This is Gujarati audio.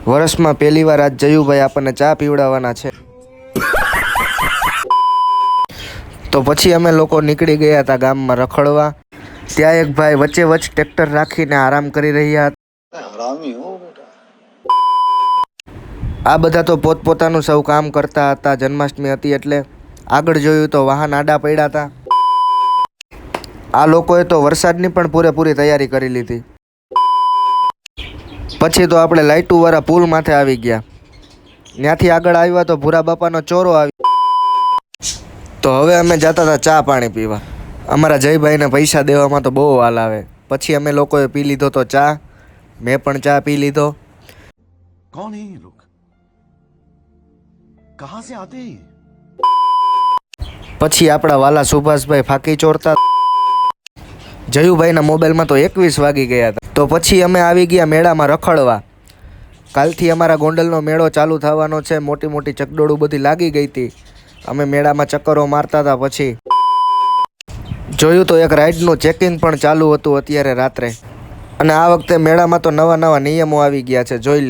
વર્ષમાં પહેલી વાર આજ જયુભાઈ આપણને ચા પીવડાવવાના છે. તો પછી અમે લોકો નીકળી ગયા હતા ગામમાં રખડવા. ત્યાં એક ભાઈ વચ્ચે વચ્ચ ટ્રેક્ટર રાખીને આરામ કરી રહ્યા હતા. આ બધા તો પોતપોતાનું સૌ કામ કરતા હતા. જન્માષ્ટમી હતી એટલે આગળ જોયું તો વાહન આડા પડ્યા હતા. આ લોકોએ તો વરસાદની પણ પૂરેપૂરી તૈયારી કરી લીધી. પછી તો આપણે લાઇટુવાળા પુલ માથે આવી ગયા. ત્યાંથી આગળ આવ્યા તો ભૂરા બાપાનો ચોરો આવી. તો હવે અમે જતા હતા ચા પાણી પીવા. અમારા જયભાઈને પૈસા દેવામાં તો બહુ હાલ આવે. પછી અમે લોકોએ પી લીધો તો ચા. મેં પણ ચા પી લીધો. कौन है ये लोग? कहां से आते हैं? પછી આપણા વાલા સુભાષભાઈ ફાંકી ચોરતા. જયુભાઈના મોબાઈલમાં તો 21 વાગી ગયા હતા. તો પછી અમે આવી ગયા મેળામાં રખડવા. કાલથી અમારા ગોંડલનો મેળો ચાલુ થવાનો છે. મોટી મોટી ચકડોળું બધી લાગી ગઈ હતી. અમે મેળામાં ચક્કરો મારતા હતા. પછી જોયું તો એક રાઇડનું ચેકિંગ પણ ચાલુ હતું અત્યારે રાત્રે. અને આ વખતે મેળામાં તો નવા નવા નિયમો આવી ગયા છે, જોઈ લે.